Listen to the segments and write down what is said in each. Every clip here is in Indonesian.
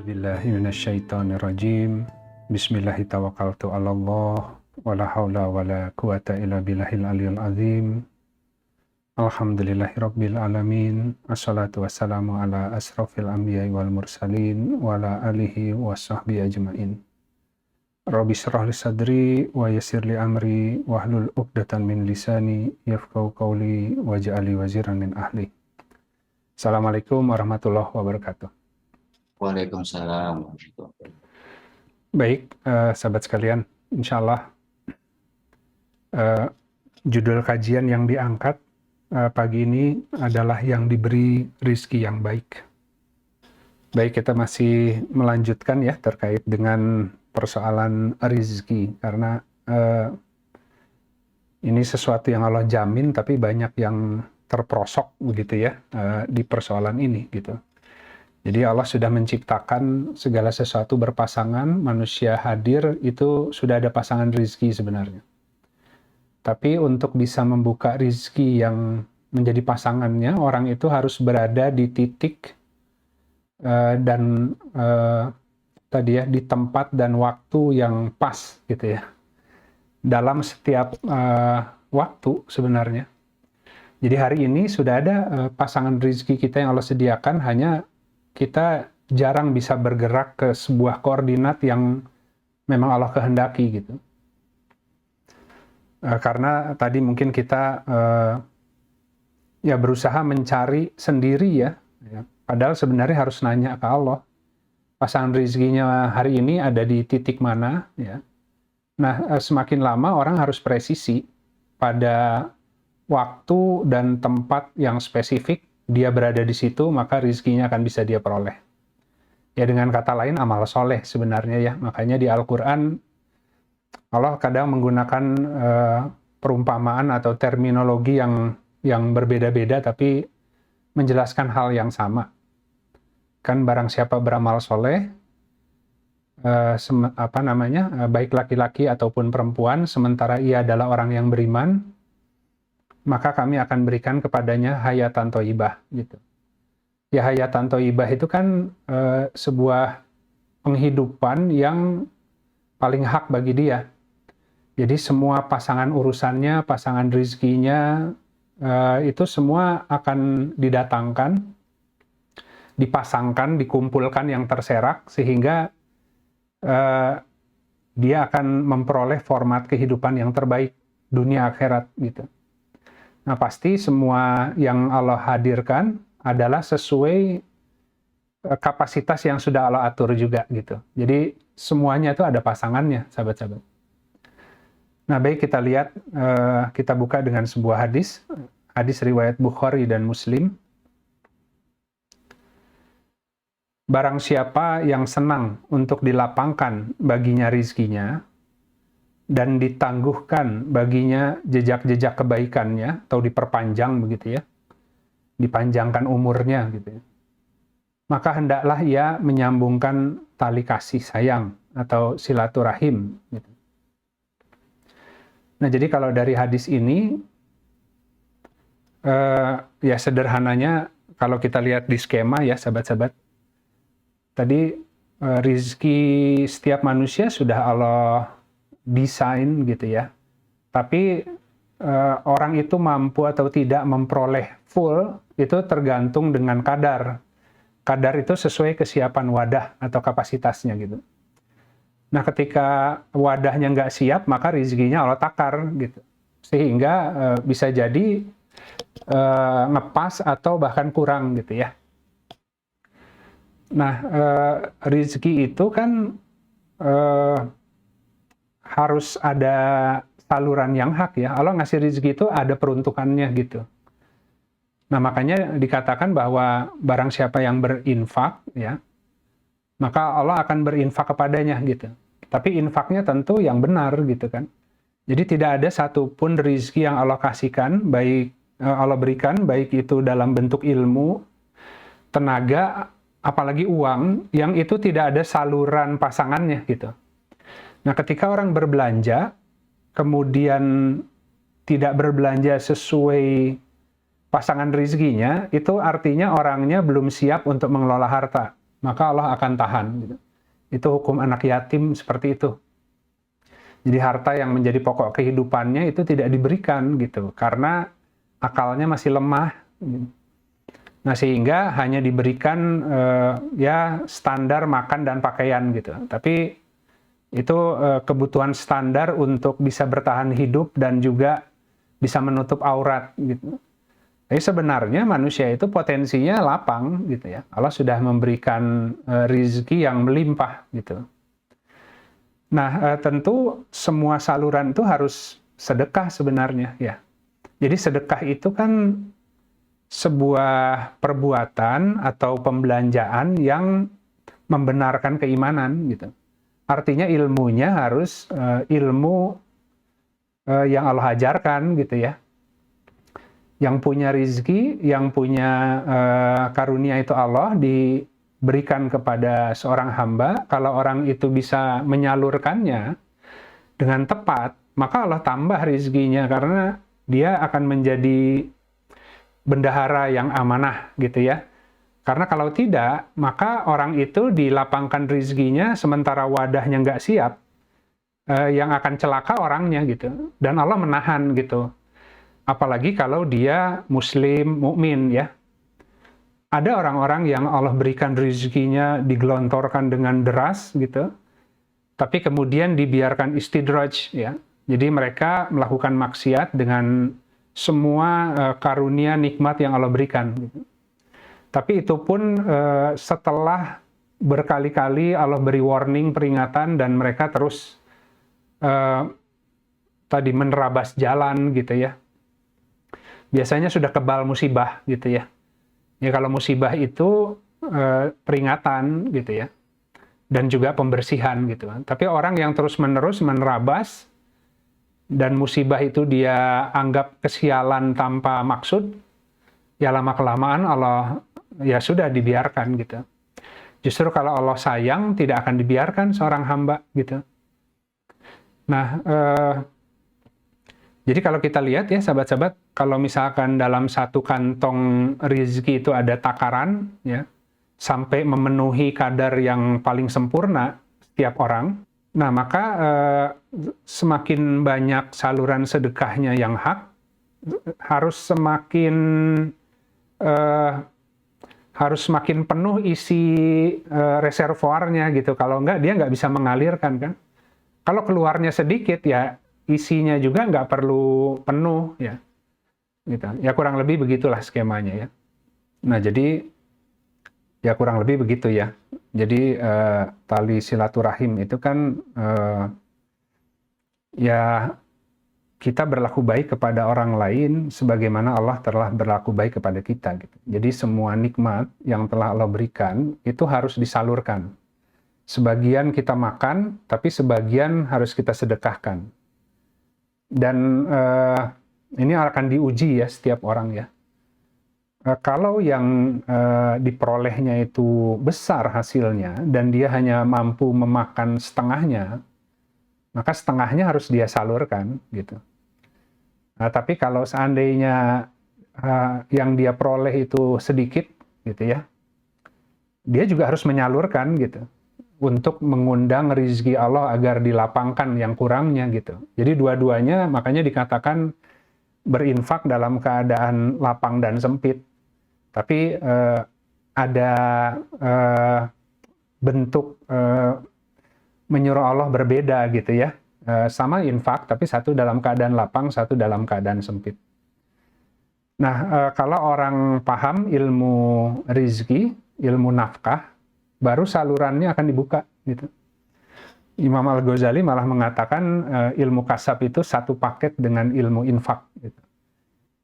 A'udzubillahi minasyaitonirrajim. Bismillahirrahmanirrahim. Wala haula wala quwata illa billahil aliyil azim. Alhamdulillahirabbil alamin. Assalatu wassalamu ala asrofil anbiya'i wal mursalin wa ala alihi washabbihi ajmain. Rabbi shrah li sadri wa yassir li amri wahlul 'uqdatam min lisani yafqahu qawli waj'alni waziran min ahli. Assalamualaikum warahmatullahi wabarakatuh. Waalaikumsalam. Baik, sahabat sekalian, insya Allah judul kajian yang diangkat pagi ini adalah yang diberi rizki yang baik. Baik, kita masih melanjutkan ya terkait dengan persoalan rizki, karena ini sesuatu yang Allah jamin, tapi banyak yang terperosok begitu ya di persoalan ini gitu. Jadi Allah sudah menciptakan segala sesuatu berpasangan, manusia hadir itu sudah ada pasangan rizki sebenarnya. Tapi untuk bisa membuka rizki yang menjadi pasangannya, orang itu harus berada di titik dan tadi ya di tempat dan waktu yang pas gitu ya. Dalam setiap waktu sebenarnya. Jadi hari ini sudah ada pasangan rizki kita yang Allah sediakan, hanya kita jarang bisa bergerak ke sebuah koordinat yang memang Allah kehendaki gitu. Karena tadi mungkin kita ya berusaha mencari sendiri ya. Padahal sebenarnya harus nanya ke Allah. Pasangan rezekinya hari ini ada di titik mana ya. Nah, semakin lama orang harus presisi pada waktu dan tempat yang spesifik. Dia berada di situ, maka rizkinya akan bisa dia peroleh. Ya dengan kata lain, amal soleh sebenarnya ya. Makanya di Al-Quran, Allah kadang menggunakan perumpamaan atau terminologi yang berbeda-beda, tapi menjelaskan hal yang sama. Kan barang siapa beramal soleh, baik laki-laki ataupun perempuan, sementara ia adalah orang yang beriman, maka kami akan berikan kepadanya hayatan thayyibah gitu. Ya hayatan thayyibah itu kan sebuah penghidupan yang paling hak bagi dia. Jadi semua pasangan urusannya, pasangan rizkinya itu semua akan didatangkan, dipasangkan, dikumpulkan yang terserak sehingga dia akan memperoleh format kehidupan yang terbaik dunia akhirat gitu. Nah, pasti semua yang Allah hadirkan adalah sesuai kapasitas yang sudah Allah atur juga gitu. Jadi semuanya itu ada pasangannya, sahabat-sahabat. Nah, baik kita lihat, kita buka dengan sebuah hadis riwayat Bukhari dan Muslim. Barang siapa yang senang untuk dilapangkan baginya rizkinya, dan ditangguhkan baginya jejak-jejak kebaikannya, atau diperpanjang begitu ya, dipanjangkan umurnya gitu ya, maka hendaklah ia menyambungkan tali kasih sayang atau silaturahim gitu. Nah, jadi kalau dari hadis ini ya sederhananya kalau kita lihat di skema ya sahabat-sahabat, tadi rizki setiap manusia sudah Allah desain gitu ya, tapi orang itu mampu atau tidak memperoleh full itu tergantung dengan kadar itu sesuai kesiapan wadah atau kapasitasnya gitu. Nah, ketika wadahnya nggak siap, maka rezekinya Allah takar gitu, sehingga bisa jadi ngepas atau bahkan kurang gitu ya. Nah, rezeki itu kan harus ada saluran yang hak ya. Allah ngasih rezeki itu ada peruntukannya gitu. Nah, makanya dikatakan bahwa barang siapa yang berinfak ya, maka Allah akan berinfak kepadanya gitu. Tapi infaknya tentu yang benar gitu kan. Jadi tidak ada satupun rezeki yang Allah kasihkan, baik Allah berikan, baik itu dalam bentuk ilmu, tenaga, apalagi uang, yang itu tidak ada saluran pasangannya gitu. Nah, ketika orang berbelanja, kemudian tidak berbelanja sesuai pasangan rezekinya, itu artinya orangnya belum siap untuk mengelola harta. maka Allah akan tahan. Gitu. Itu hukum anak yatim seperti itu. Jadi harta yang menjadi pokok kehidupannya itu tidak diberikan gitu, karena akalnya masih lemah. Nah, sehingga hanya diberikan ya standar makan dan pakaian gitu. Tapi itu kebutuhan standar untuk bisa bertahan hidup dan juga bisa menutup aurat gitu. Tapi sebenarnya manusia itu potensinya lapang gitu ya. Allah sudah memberikan rizki yang melimpah gitu. Nah, tentu semua saluran itu harus sedekah sebenarnya ya. Jadi sedekah itu kan sebuah perbuatan atau pembelanjaan yang membenarkan keimanan gitu. Artinya ilmunya harus ilmu yang Allah ajarkan gitu ya. Yang punya rizki, yang punya karunia itu Allah diberikan kepada seorang hamba. Kalau orang itu bisa menyalurkannya dengan tepat, maka Allah tambah rizkinya karena dia akan menjadi bendahara yang amanah gitu ya. Karena kalau tidak, maka orang itu dilapangkan rizkinya sementara wadahnya nggak siap, yang akan celaka orangnya gitu. Dan Allah menahan gitu. Apalagi kalau dia muslim, mukmin ya. Ada orang-orang yang Allah berikan rizkinya digelontorkan dengan deras gitu. Tapi kemudian dibiarkan istidraj ya. Jadi mereka melakukan maksiat dengan semua karunia nikmat yang Allah berikan gitu. Tapi itu pun setelah berkali-kali Allah beri warning, peringatan, dan mereka terus tadi menerabas jalan gitu ya. Biasanya sudah kebal musibah gitu ya. Ya kalau musibah itu peringatan gitu ya. Dan juga pembersihan gitu. Tapi orang yang terus-menerus menerabas dan musibah itu dia anggap kesialan tanpa maksud, ya lama-kelamaan Allah ya sudah dibiarkan gitu. Justru kalau Allah sayang tidak akan dibiarkan seorang hamba gitu. Nah, jadi kalau kita lihat ya sahabat-sahabat, kalau misalkan dalam satu kantong rezeki itu ada takaran ya, sampai memenuhi kadar yang paling sempurna setiap orang, nah maka semakin banyak saluran sedekahnya yang hak, harus semakin penuh isi reservoirnya gitu. Kalau enggak, dia nggak bisa mengalirkan kan. Kalau keluarnya sedikit ya isinya juga nggak perlu penuh ya. Gitu. Ya kurang lebih begitulah skemanya ya. Nah jadi ya kurang lebih begitu ya. Jadi tali silaturahim itu kan ya kita berlaku baik kepada orang lain sebagaimana Allah telah berlaku baik kepada kita. Gitu. Jadi semua nikmat yang telah Allah berikan itu harus disalurkan. Sebagian kita makan, tapi sebagian harus kita sedekahkan. Dan ini akan diuji ya setiap orang ya. Kalau yang diperolehnya itu besar hasilnya dan dia hanya mampu memakan setengahnya, maka setengahnya harus dia salurkan gitu. Nah, tapi kalau seandainya yang dia peroleh itu sedikit gitu ya, dia juga harus menyalurkan gitu untuk mengundang rizki Allah agar dilapangkan yang kurangnya gitu. Jadi dua-duanya makanya dikatakan berinfak dalam keadaan lapang dan sempit. Tapi ada bentuk menyuruh Allah berbeda gitu ya. Sama infak, tapi satu dalam keadaan lapang, satu dalam keadaan sempit. Nah, kalau orang paham ilmu rizki, ilmu nafkah, baru salurannya akan dibuka gitu. Imam Al-Ghazali malah mengatakan ilmu kasab itu satu paket dengan ilmu infak gitu.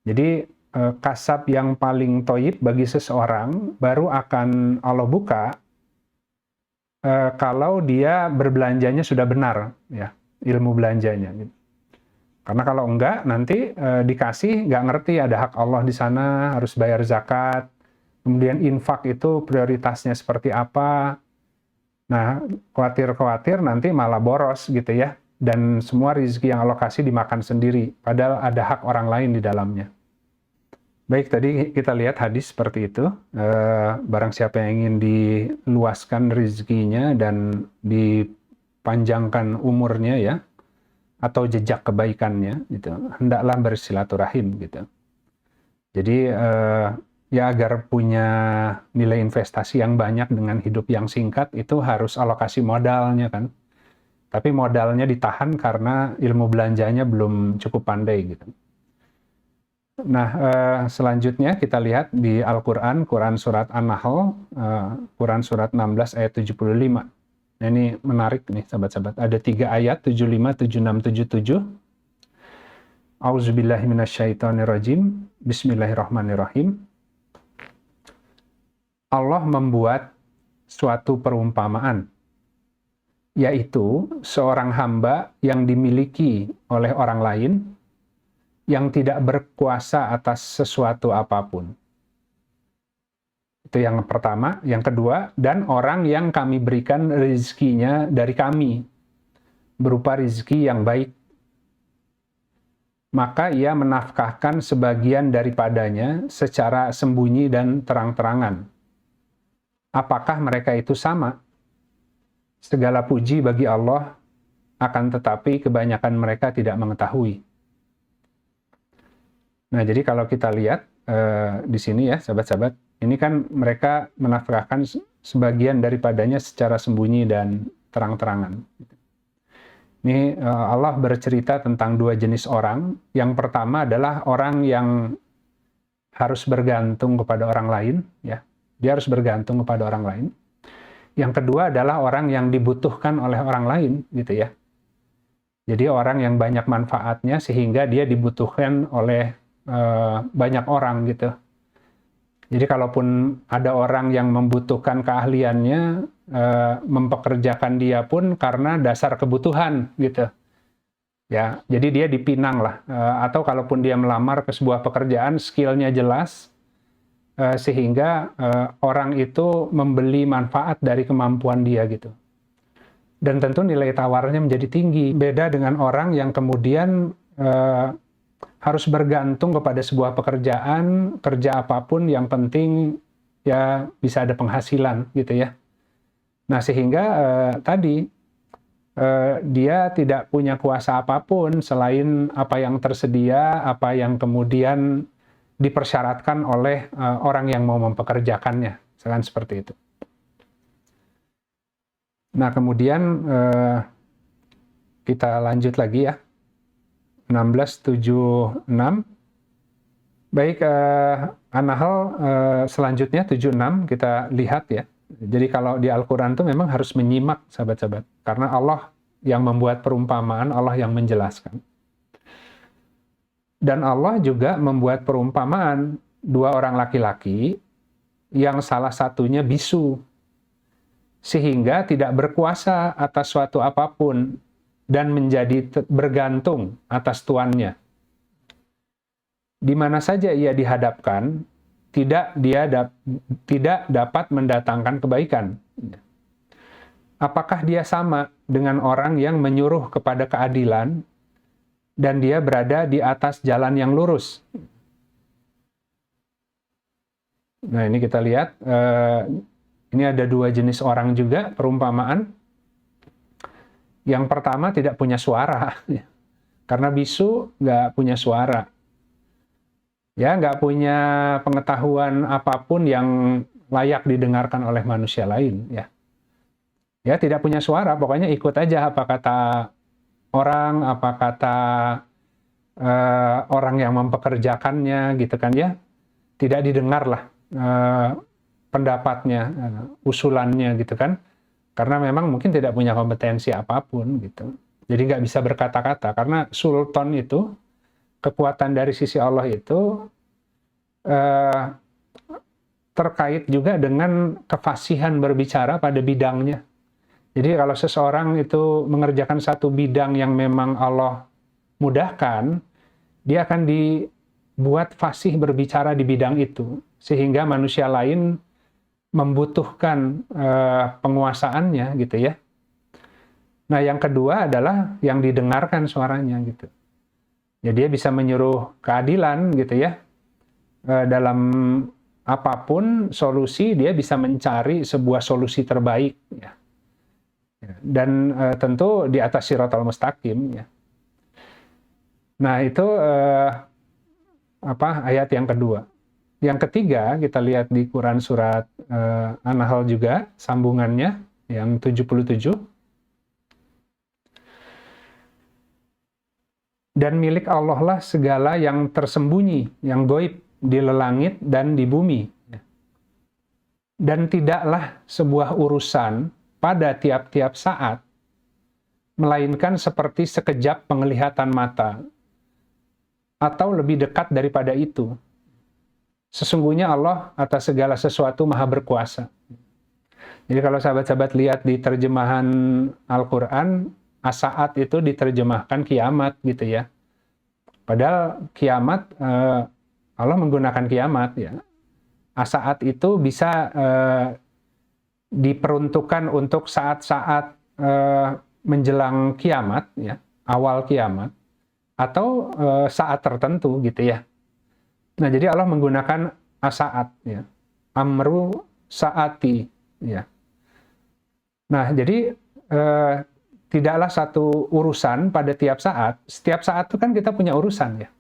Jadi kasab yang paling toyib bagi seseorang baru akan Allah buka kalau dia berbelanjanya sudah benar ya, ilmu belanjanya gitu. Karena kalau enggak nanti dikasih nggak ngerti ada hak Allah di sana, harus bayar zakat, kemudian infak itu prioritasnya seperti apa. Nah, khawatir nanti malah boros gitu ya, dan semua rezeki yang Allah kasih dimakan sendiri, padahal ada hak orang lain di dalamnya. Baik, tadi kita lihat hadis seperti itu. Barang siapa yang ingin diluaskan rezekinya dan dipanjangkan umurnya ya, atau jejak kebaikannya, gitu, hendaklah bersilaturahim, gitu. Jadi ya agar punya nilai investasi yang banyak dengan hidup yang singkat itu harus alokasi modalnya kan. Tapi modalnya ditahan karena ilmu belanjanya belum cukup pandai gitu. Nah, selanjutnya kita lihat di Al-Quran, Quran Surat An-Nahl, Quran Surat 16 ayat 75. Nah, ini menarik nih sahabat-sahabat. Ada 3 ayat, 75, 76, 77. Auzubillahi minasyaitonirrajim. Bismillahirrahmanirrahim. Allah membuat suatu perumpamaan, yaitu seorang hamba yang dimiliki oleh orang lain yang tidak berkuasa atas sesuatu apapun. Itu yang pertama. Yang kedua, dan orang yang kami berikan rezekinya dari kami, berupa rezeki yang baik. Maka ia menafkahkan sebagian daripadanya secara sembunyi dan terang-terangan. Apakah mereka itu sama? Segala puji bagi Allah, akan tetapi kebanyakan mereka tidak mengetahui. Nah, jadi kalau kita lihat di sini ya, sahabat-sahabat, ini kan mereka menafkahkan sebagian daripadanya secara sembunyi dan terang-terangan. Ini Allah bercerita tentang 2 jenis orang. Yang pertama adalah orang yang harus bergantung kepada orang lain, ya. Dia harus bergantung kepada orang lain. Yang kedua adalah orang yang dibutuhkan oleh orang lain, gitu ya. Jadi orang yang banyak manfaatnya sehingga dia dibutuhkan oleh banyak orang gitu. Jadi kalaupun ada orang yang membutuhkan keahliannya, mempekerjakan dia pun karena dasar kebutuhan gitu. Ya, jadi dia dipinang lah. Atau kalaupun dia melamar ke sebuah pekerjaan, skillnya jelas, sehingga orang itu membeli manfaat dari kemampuan dia gitu. Dan tentu nilai tawarnya menjadi tinggi. Beda dengan orang yang kemudian harus bergantung kepada sebuah pekerjaan, kerja apapun yang penting ya bisa ada penghasilan gitu ya. Nah, sehingga tadi dia tidak punya kuasa apapun selain apa yang tersedia, apa yang kemudian dipersyaratkan oleh orang yang mau mempekerjakannya, misalkan seperti itu. Nah, kemudian kita lanjut lagi ya. 1676. Baik, An-Nahl selanjutnya 76 kita lihat ya. Jadi kalau di Al-Quran itu memang harus menyimak sahabat-sahabat. Karena Allah yang membuat perumpamaan, Allah yang menjelaskan. Dan Allah juga membuat perumpamaan 2 orang laki-laki yang salah satunya bisu. Sehingga tidak berkuasa atas suatu apapun dan menjadi bergantung atas tuannya. Di mana saja ia dihadapkan, tidak dapat mendatangkan kebaikan. Apakah dia sama dengan orang yang menyuruh kepada keadilan dan dia berada di atas jalan yang lurus? Nah, ini kita lihat, ini ada 2 jenis orang juga perumpamaan. Yang pertama tidak punya suara, karena bisu nggak punya suara, ya nggak punya pengetahuan apapun yang layak didengarkan oleh manusia lain, ya tidak punya suara, pokoknya ikut aja apa kata orang, apa kata orang yang mempekerjakannya, gitu kan ya, tidak didengar lah pendapatnya, usulannya, gitu kan. Karena memang mungkin tidak punya kompetensi apapun gitu. Jadi nggak bisa berkata-kata. Karena sultan itu, kekuatan dari sisi Allah itu terkait juga dengan kefasihan berbicara pada bidangnya. Jadi kalau seseorang itu mengerjakan satu bidang yang memang Allah mudahkan, dia akan dibuat fasih berbicara di bidang itu. Sehingga manusia lain membutuhkan penguasaannya gitu ya. Nah, yang kedua adalah yang didengarkan suaranya gitu. Ya, dia bisa menyuruh keadilan gitu ya. dalam apapun solusi dia bisa mencari sebuah solusi terbaik ya. Dan tentu di atas Shiratal Mustaqim ya. Nah, itu ayat yang kedua. Yang ketiga, kita lihat di Quran surat An-Nahl juga, sambungannya, yang 77. Dan milik Allah lah segala yang tersembunyi, yang gaib di langit dan di bumi. Dan tidaklah sebuah urusan pada tiap-tiap saat, melainkan seperti sekejap penglihatan mata, atau lebih dekat daripada itu. Sesungguhnya Allah atas segala sesuatu maha berkuasa. Jadi kalau sahabat-sahabat lihat di terjemahan Al-Quran, as-saat itu diterjemahkan kiamat gitu ya. Padahal kiamat, Allah menggunakan kiamat ya. As-saat itu bisa diperuntukkan untuk saat-saat menjelang kiamat ya, awal kiamat, atau saat tertentu gitu ya. Nah, jadi Allah menggunakan as-saat ya. Amru saati ya. Nah, jadi tidaklah satu urusan pada tiap saat. Setiap saat itu kan kita punya urusan ya.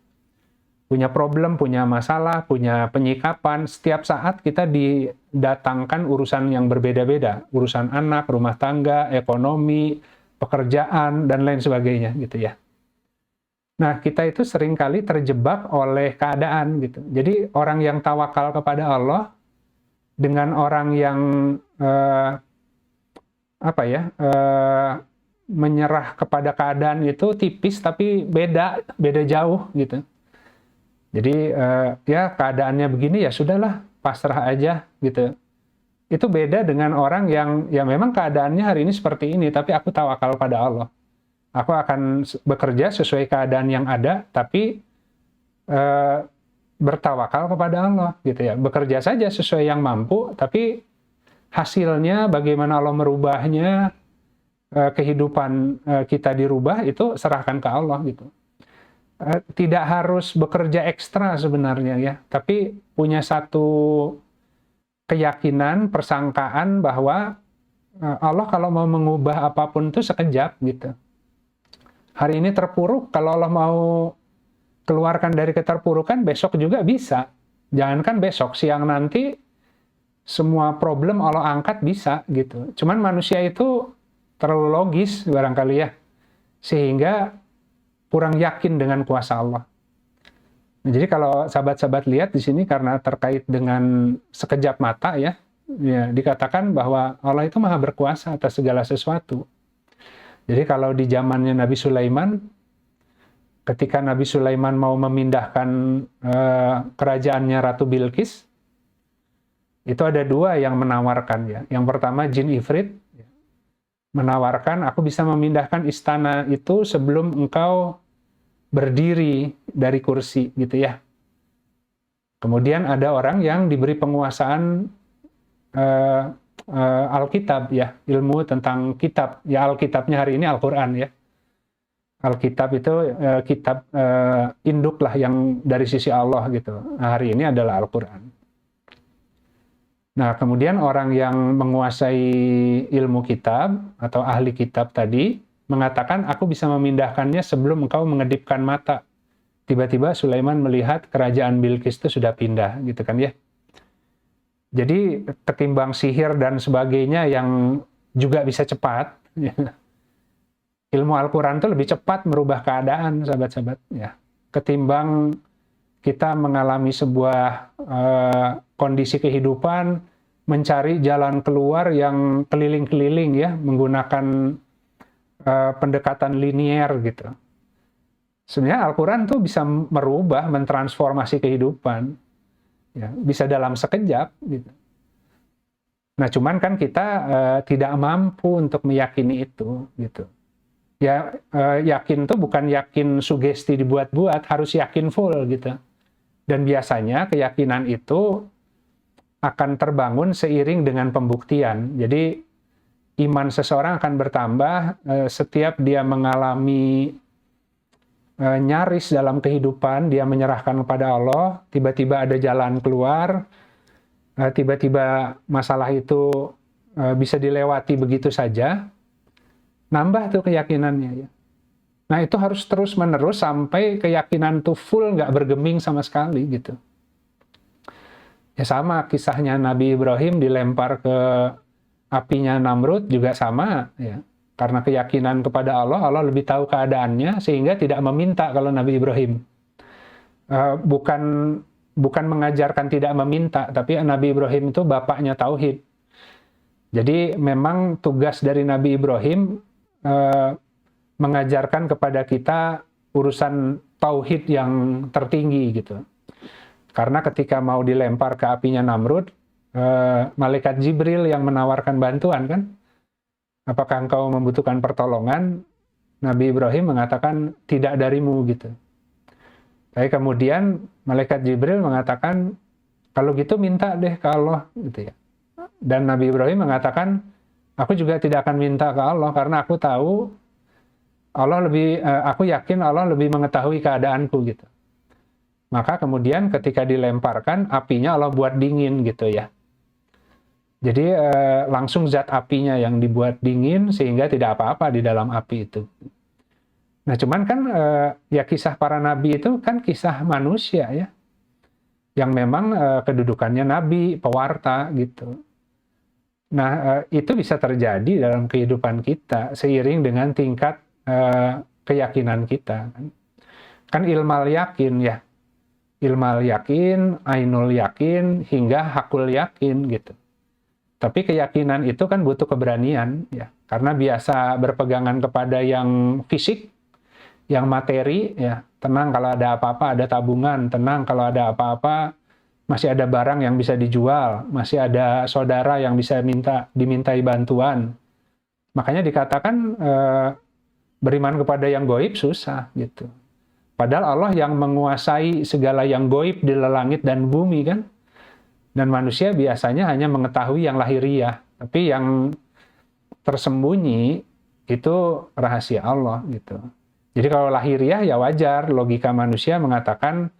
Punya problem, punya masalah, punya penyikapan. Setiap saat kita didatangkan urusan yang berbeda-beda. Urusan anak, rumah tangga, ekonomi, pekerjaan, dan lain sebagainya gitu ya. Nah, kita itu seringkali terjebak oleh keadaan gitu. Jadi orang yang tawakal kepada Allah dengan orang yang menyerah kepada keadaan itu tipis tapi beda jauh gitu. Jadi ya keadaannya begini ya sudahlah, pasrah aja gitu. Itu beda dengan orang yang ya memang keadaannya hari ini seperti ini tapi aku tawakal pada Allah. Aku akan bekerja sesuai keadaan yang ada, tapi bertawakal kepada Allah, gitu ya. Bekerja saja sesuai yang mampu, tapi hasilnya bagaimana Allah merubahnya, kehidupan kita dirubah, itu serahkan ke Allah, gitu. Tidak harus bekerja ekstra sebenarnya ya, tapi punya satu keyakinan, persangkaan bahwa Allah kalau mau mengubah apapun itu sekejap, gitu. Hari ini terpuruk, kalau Allah mau keluarkan dari keterpurukan, besok juga bisa. Jangankan besok, siang nanti semua problem Allah angkat bisa gitu. Cuman manusia itu terlalu logis barangkali ya, sehingga kurang yakin dengan kuasa Allah. Nah, jadi kalau sahabat-sahabat lihat di sini karena terkait dengan sekejap mata ya, dikatakan bahwa Allah itu maha berkuasa atas segala sesuatu. Jadi kalau di zamannya Nabi Sulaiman, ketika Nabi Sulaiman mau memindahkan kerajaannya Ratu Bilqis, itu ada dua yang menawarkan ya. Yang pertama jin Ifrit menawarkan, aku bisa memindahkan istana itu sebelum engkau berdiri dari kursi gitu ya. Kemudian ada orang yang diberi penguasaan Alkitab ya, ilmu tentang kitab. Ya Alkitabnya hari ini Al-Quran ya. Alkitab itu kitab induk lah yang dari sisi Allah gitu. Nah, hari ini adalah Al-Quran. Nah, kemudian orang yang menguasai ilmu kitab atau ahli kitab tadi mengatakan, aku bisa memindahkannya sebelum engkau mengedipkan mata. Tiba-tiba Sulaiman melihat kerajaan Bilqis itu sudah pindah gitu kan ya. Jadi ketimbang sihir dan sebagainya yang juga bisa cepat, ya, ilmu Al-Quran itu lebih cepat merubah keadaan, sahabat-sahabat. Ya. Ketimbang kita mengalami sebuah kondisi kehidupan, mencari jalan keluar yang keliling-keliling ya, menggunakan pendekatan linier gitu. Sebenarnya Al-Quran tuh bisa merubah, mentransformasi kehidupan. Ya, bisa dalam sekejap gitu. Nah, cuman kan kita tidak mampu untuk meyakini itu gitu. Ya, yakin tuh bukan yakin sugesti dibuat-buat, harus yakin full gitu. Dan biasanya keyakinan itu akan terbangun seiring dengan pembuktian. Jadi iman seseorang akan bertambah setiap dia mengalami nyaris dalam kehidupan, dia menyerahkan kepada Allah, tiba-tiba ada jalan keluar, tiba-tiba masalah itu bisa dilewati begitu saja, nambah tuh keyakinannya ya. Nah itu harus terus-menerus sampai keyakinan tuh full, nggak bergeming sama sekali gitu. Ya sama kisahnya Nabi Ibrahim dilempar ke apinya Namrud juga sama ya. Karena keyakinan kepada Allah, Allah lebih tahu keadaannya sehingga tidak meminta kalau Nabi Ibrahim. Bukan mengajarkan tidak meminta, tapi Nabi Ibrahim itu bapaknya tauhid. Jadi memang tugas dari Nabi Ibrahim mengajarkan kepada kita urusan tauhid yang tertinggi gitu. Karena ketika mau dilempar ke apinya Namrud, malaikat Jibril yang menawarkan bantuan kan, apakah engkau membutuhkan pertolongan? Nabi Ibrahim mengatakan tidak darimu gitu. Tapi kemudian malaikat Jibril mengatakan kalau gitu minta deh ke Allah gitu ya. Dan Nabi Ibrahim mengatakan aku juga tidak akan minta ke Allah karena aku tahu aku yakin Allah lebih mengetahui keadaanku gitu. Maka kemudian ketika dilemparkan, apinya Allah buat dingin gitu ya. Jadi langsung zat apinya yang dibuat dingin sehingga tidak apa-apa di dalam api itu. Nah cuman kan ya kisah para nabi itu kan kisah manusia ya. Yang memang kedudukannya nabi, pewarta gitu. Nah itu bisa terjadi dalam kehidupan kita seiring dengan tingkat keyakinan kita. Kan ilmal yakin ya. Ilmal yakin, ainul yakin, hingga hakul yakin gitu. Tapi keyakinan itu kan butuh keberanian ya, karena biasa berpegangan kepada yang fisik, yang materi ya. Tenang kalau ada apa-apa ada tabungan, tenang kalau ada apa-apa masih ada barang yang bisa dijual, masih ada saudara yang bisa dimintai bantuan. Makanya dikatakan beriman kepada yang gaib susah gitu. Padahal Allah yang menguasai segala yang gaib di langit dan bumi kan. Dan manusia biasanya hanya mengetahui yang lahiriah. Tapi yang tersembunyi itu rahasia Allah gitu. Jadi kalau lahiriah ya wajar. Logika manusia mengatakan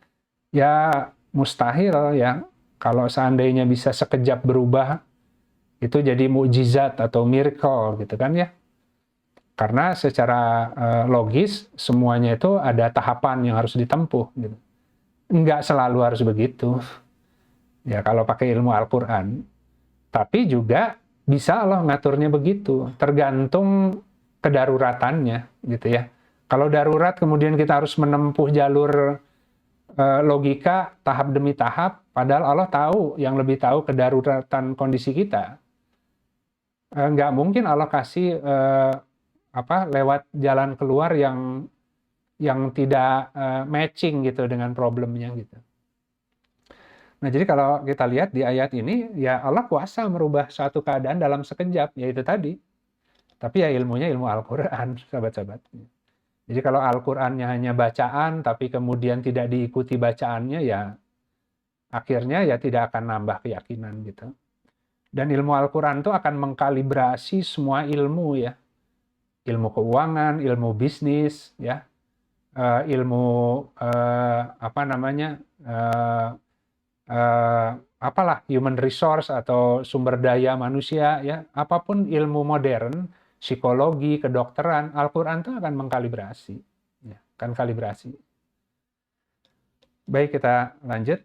ya mustahil ya. Kalau seandainya bisa sekejap berubah itu jadi mukjizat atau miracle gitu kan ya. Karena secara logis semuanya itu ada tahapan yang harus ditempuh. Gitu. Enggak selalu harus begitu. Ya kalau pakai ilmu Al-Quran. Tapi juga bisa Allah ngaturnya begitu. Tergantung kedaruratannya. Gitu ya. Kalau darurat kemudian kita harus menempuh jalur logika tahap demi tahap. Padahal Allah tahu, yang lebih tahu kedaruratan kondisi kita. Enggak mungkin Allah kasih lewat jalan keluar yang tidak matching gitu dengan problemnya gitu. Nah, jadi kalau kita lihat di ayat ini ya Allah kuasa merubah suatu keadaan dalam sekejap, yaitu tadi. Tapi ya ilmunya ilmu Al-Qur'an, sahabat-sahabat. Jadi kalau Al-Qur'annya hanya bacaan tapi kemudian tidak diikuti bacaannya ya akhirnya ya tidak akan nambah keyakinan gitu. Dan ilmu Al-Qur'an itu akan mengkalibrasi semua ilmu ya. Ilmu keuangan, ilmu bisnis, ya, ilmu human resource atau sumber daya manusia, ya, apapun ilmu modern, psikologi, kedokteran, Al-Quran itu akan mengkalibrasi, ya, akan kalibrasi. Baik, kita lanjut.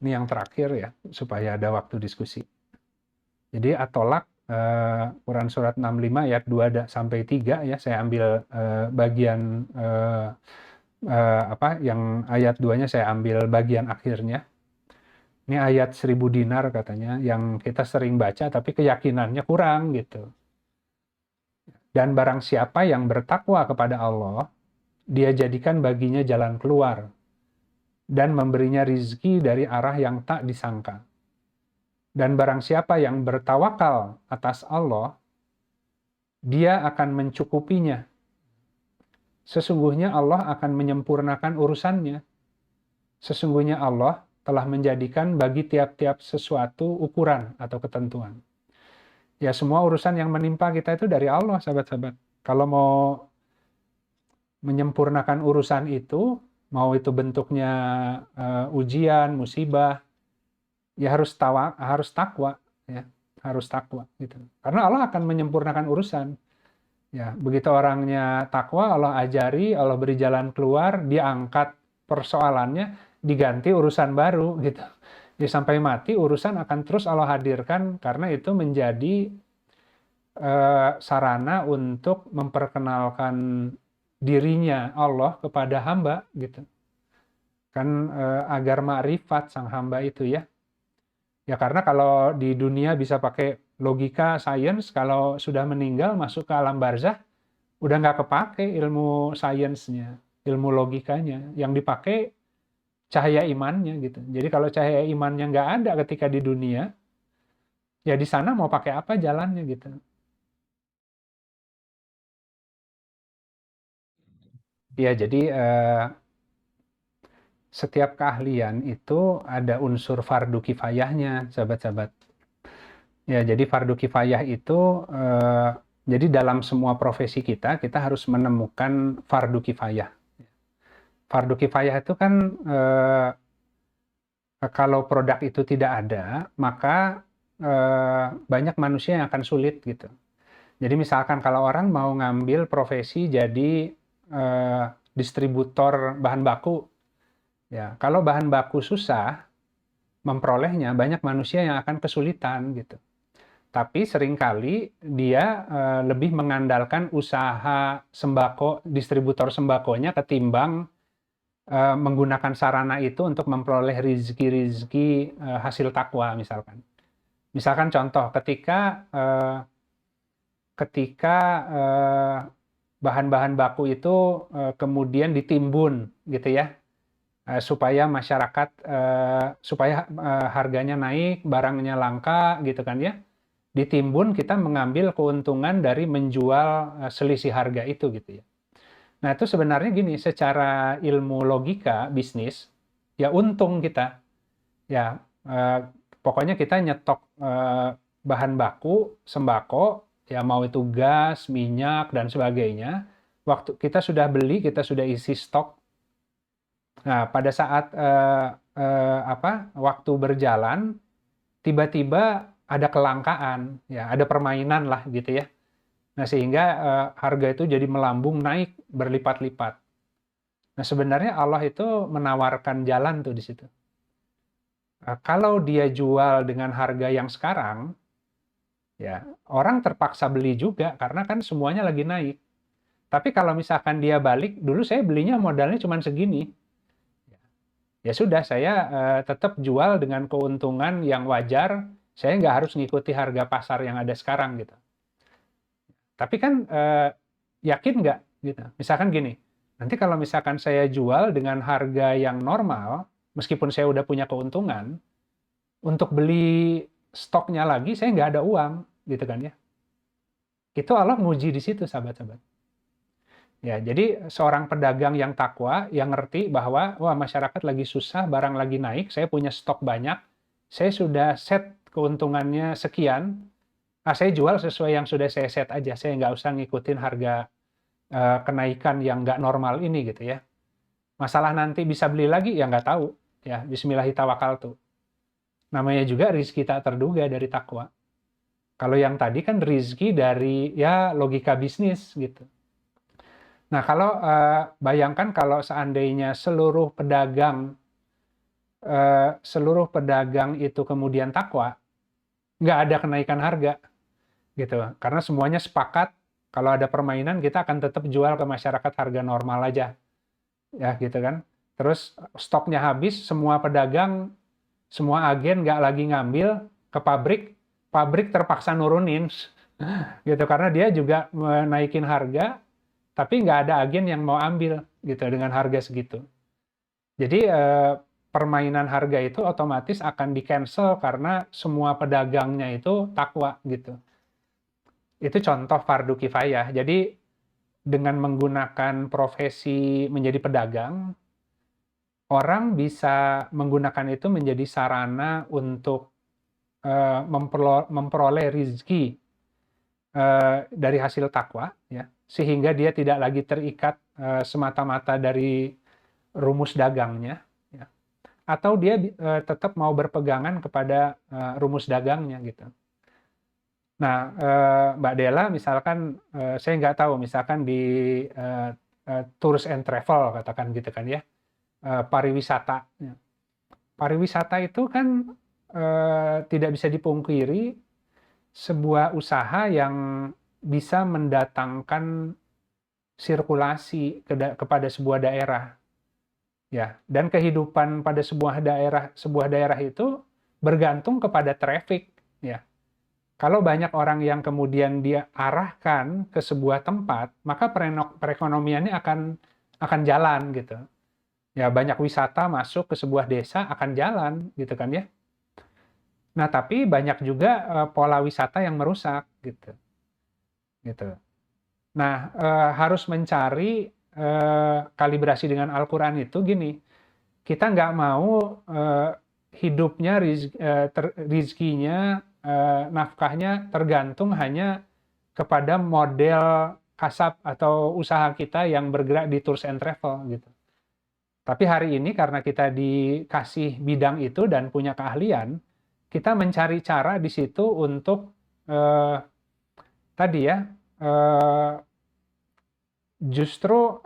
Ini yang terakhir ya, supaya ada waktu diskusi. Jadi At-Tolak Quran surat 65 ayat 2 sampai 3 ya, saya ambil bagian yang ayat 2-nya saya ambil bagian akhirnya. Ini ayat 1000 dinar katanya yang kita sering baca tapi keyakinannya kurang gitu. Dan barang siapa yang bertakwa kepada Allah, dia jadikan baginya jalan keluar dan memberinya rizki dari arah yang tak disangka. Dan barang siapa yang bertawakal atas Allah, dia akan mencukupinya. Sesungguhnya Allah akan menyempurnakan urusannya. Sesungguhnya Allah telah menjadikan bagi tiap-tiap sesuatu ukuran atau ketentuan. Ya semua urusan yang menimpa kita itu dari Allah, sahabat-sahabat. Kalau mau menyempurnakan urusan itu, mau itu bentuknya ujian, musibah, ya harus takwa, ya, harus takwa gitu. Karena Allah akan menyempurnakan urusan. Ya, begitu orangnya takwa, Allah ajari, Allah beri jalan keluar, dia angkat persoalannya, diganti urusan baru gitu. Ya, sampai mati urusan akan terus Allah hadirkan karena itu menjadi sarana untuk memperkenalkan dirinya Allah kepada hamba gitu. Kan agar ma'rifat sang hamba itu ya. Ya karena kalau di dunia bisa pakai logika, sains, kalau sudah meninggal masuk ke alam barzah, udah nggak kepake ilmu sainsnya, ilmu logikanya. Yang dipakai cahaya imannya gitu. Jadi kalau cahaya imannya nggak ada ketika di dunia, ya di sana mau pakai apa jalannya gitu. Ya jadi setiap keahlian itu ada unsur fardu kifayahnya, sahabat-sahabat. Ya, jadi fardu kifayah itu jadi dalam semua profesi kita harus menemukan fardu kifayah. Fardu kifayah itu kan kalau produk itu tidak ada, maka banyak manusia yang akan sulit gitu. Jadi misalkan kalau orang mau ngambil profesi jadi distributor bahan baku, ya kalau bahan baku susah memperolehnya, banyak manusia yang akan kesulitan gitu. Tapi seringkali dia lebih mengandalkan usaha sembako, distributor sembakonya ketimbang menggunakan sarana itu untuk memperoleh rizki-rizki hasil takwa misalkan. Misalkan contoh, ketika bahan-bahan baku itu kemudian ditimbun gitu ya, supaya masyarakat, supaya harganya naik, barangnya langka gitu kan ya. Ditimbun kita mengambil keuntungan dari menjual selisih harga itu gitu ya. Nah itu sebenarnya gini, secara ilmu logika bisnis, ya untung kita. Ya pokoknya kita nyetok bahan baku, sembako, ya mau itu gas, minyak, dan sebagainya. Waktu kita sudah beli, kita sudah isi stok. Nah pada saat waktu berjalan, tiba-tiba ada kelangkaan, ya ada permainan lah gitu ya. Nah sehingga harga itu jadi melambung naik berlipat-lipat. Nah sebenarnya Allah itu menawarkan jalan tuh di situ. Kalau dia jual dengan harga yang sekarang, ya orang terpaksa beli juga karena kan semuanya lagi naik. Tapi kalau misalkan dia balik, dulu saya belinya modalnya cuma segini. Ya sudah, saya tetap jual dengan keuntungan yang wajar. Saya nggak harus ngikuti harga pasar yang ada sekarang gitu. Tapi kan yakin nggak gitu. Misalkan gini, nanti kalau misalkan saya jual dengan harga yang normal, meskipun saya udah punya keuntungan, untuk beli stoknya lagi saya nggak ada uang, gitu kan ya. Itu Allah nguji di situ, sahabat-sahabat. Ya, jadi seorang pedagang yang takwa, yang ngerti bahwa wah masyarakat lagi susah, barang lagi naik, saya punya stok banyak, saya sudah set keuntungannya sekian, saya jual sesuai yang sudah saya set aja, saya nggak usah ngikutin harga kenaikan yang nggak normal ini gitu ya. Masalah nanti bisa beli lagi ya nggak tahu, ya bismillahirrahmanirrahim. Namanya juga rizki tak terduga dari takwa. Kalau yang tadi kan rizki dari ya logika bisnis gitu. Nah, kalau bayangkan kalau seandainya seluruh pedagang itu kemudian takwa, nggak ada kenaikan harga, gitu. Karena semuanya sepakat kalau ada permainan kita akan tetap jual ke masyarakat harga normal aja, ya gitu kan. Terus stoknya habis, semua pedagang, semua agen nggak lagi ngambil ke pabrik, pabrik terpaksa nurunin, gitu. Karena dia juga menaikin harga, tapi nggak ada agen yang mau ambil gitu dengan harga segitu. Jadi permainan harga itu otomatis akan di-cancel karena semua pedagangnya itu takwa gitu. Itu contoh fardu kifayah. Jadi dengan menggunakan profesi menjadi pedagang, orang bisa menggunakan itu menjadi sarana untuk memperoleh rezeki dari hasil takwa, ya, sehingga dia tidak lagi terikat semata-mata dari rumus dagangnya, ya. Atau dia tetap mau berpegangan kepada rumus dagangnya gitu. Nah, Mbak Della misalkan, saya nggak tahu, misalkan di tours and travel katakan gitu kan ya, pariwisata. Ya. Pariwisata itu kan tidak bisa dipungkiri sebuah usaha yang bisa mendatangkan sirkulasi kepada sebuah daerah, ya. Dan kehidupan pada sebuah daerah itu bergantung kepada traffic, ya. Kalau banyak orang yang kemudian dia arahkan ke sebuah tempat, maka perekonomiannya akan jalan gitu. Ya, banyak wisata masuk ke sebuah desa akan jalan gitu kan ya. Nah, tapi banyak juga pola wisata yang merusak gitu. Gitu. Nah, harus mencari kalibrasi dengan Al-Quran itu gini, kita nggak mau hidupnya, rizkinya, nafkahnya tergantung hanya kepada model kasab atau usaha kita yang bergerak di tours and travel gitu. Tapi hari ini karena kita dikasih bidang itu dan punya keahlian, kita mencari cara di situ untuk tadi ya, justru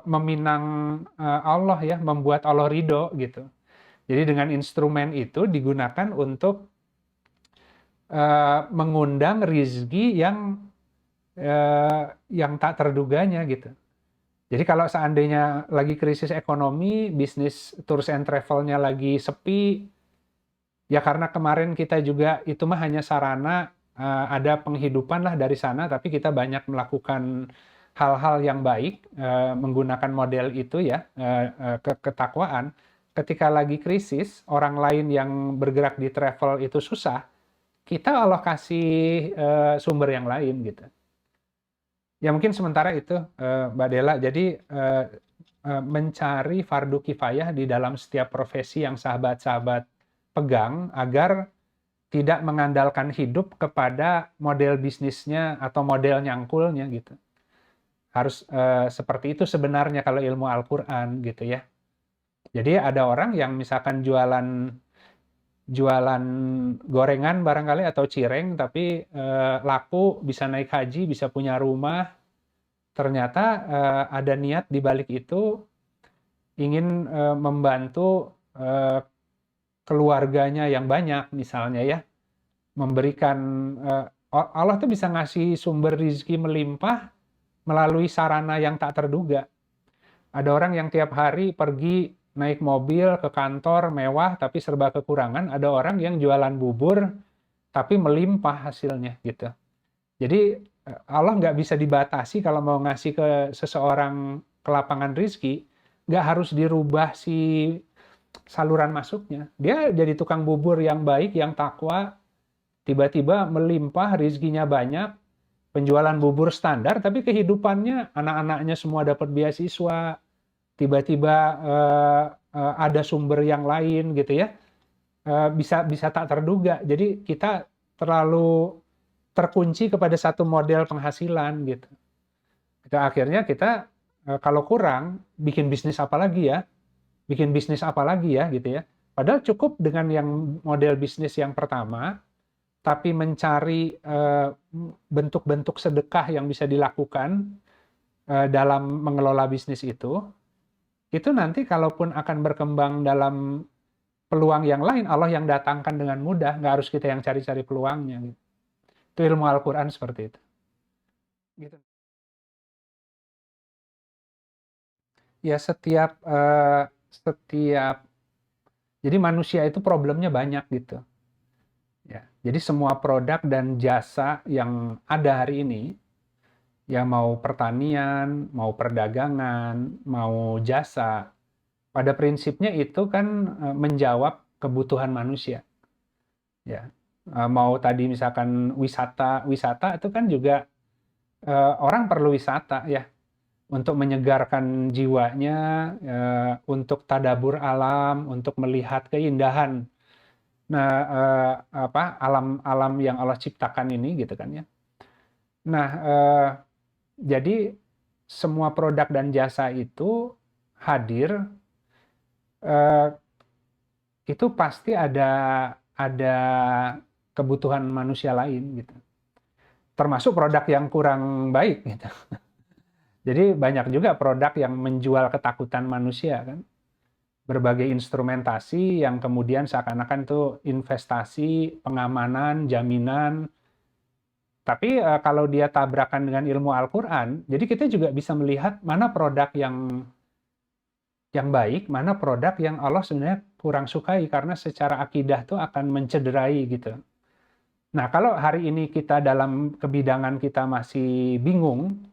meminang Allah ya, membuat Allah ridho gitu. Jadi dengan instrumen itu digunakan untuk mengundang rizki yang tak terduganya gitu. Jadi kalau seandainya lagi krisis ekonomi, bisnis tours and travelnya lagi sepi, ya karena kemarin kita juga itu mah hanya sarana, ada penghidupan lah dari sana, tapi kita banyak melakukan hal-hal yang baik menggunakan model itu ya, ketakwaan. Ketika lagi krisis, orang lain yang bergerak di travel itu susah, kita alokasi sumber yang lain gitu. Ya mungkin sementara itu Mbak Della. Jadi mencari fardu kifayah di dalam setiap profesi yang sahabat-sahabat pegang agar tidak mengandalkan hidup kepada model bisnisnya atau model nyangkulnya gitu. Harus seperti itu sebenarnya kalau ilmu Al-Quran gitu ya. Jadi ada orang yang misalkan jualan gorengan barangkali atau cireng, tapi laku, bisa naik haji, bisa punya rumah. Ternyata ada niat di balik itu ingin membantu keluarganya yang banyak misalnya ya. Memberikan, Allah tuh bisa ngasih sumber rizki melimpah melalui sarana yang tak terduga. Ada orang yang tiap hari pergi naik mobil ke kantor mewah tapi serba kekurangan. Ada orang yang jualan bubur tapi melimpah hasilnya gitu. Jadi Allah nggak bisa dibatasi kalau mau ngasih ke seseorang kelapangan rizki, nggak harus dirubah si saluran masuknya. Dia jadi tukang bubur yang baik, yang takwa, tiba-tiba melimpah, rizkinya banyak, penjualan bubur standar, tapi kehidupannya anak-anaknya semua dapat beasiswa, tiba-tiba ada sumber yang lain gitu ya, bisa tak terduga. Jadi kita terlalu terkunci kepada satu model penghasilan gitu. Akhirnya kita kalau kurang bikin bisnis apa lagi ya, gitu ya. Padahal cukup dengan yang model bisnis yang pertama, tapi mencari bentuk-bentuk sedekah yang bisa dilakukan dalam mengelola bisnis itu nanti kalaupun akan berkembang dalam peluang yang lain, Allah yang datangkan dengan mudah, nggak harus kita yang cari-cari peluangnya. Gitu. Itu ilmu Al-Quran seperti itu. Gitu. Ya jadi manusia itu problemnya banyak gitu. Ya, jadi semua produk dan jasa yang ada hari ini, ya mau pertanian, mau perdagangan, mau jasa, pada prinsipnya itu kan menjawab kebutuhan manusia. Ya, mau tadi misalkan wisata itu kan juga orang perlu wisata ya, untuk menyegarkan jiwanya, untuk tadabur alam, untuk melihat keindahan. Nah, alam yang Allah ciptakan ini gitu kan ya. Nah, jadi semua produk dan jasa itu hadir, eh, itu pasti ada kebutuhan manusia lain gitu. Termasuk produk yang kurang baik gitu. Jadi banyak juga produk yang menjual ketakutan manusia kan. Berbagai instrumentasi yang kemudian seakan-akan itu investasi, pengamanan, jaminan. Tapi kalau dia tabrakan dengan ilmu Al-Quran, jadi kita juga bisa melihat mana produk yang baik, mana produk yang Allah sebenarnya kurang sukai karena secara akidah tuh akan mencederai gitu. Nah, kalau hari ini kita dalam kebidangan kita masih bingung,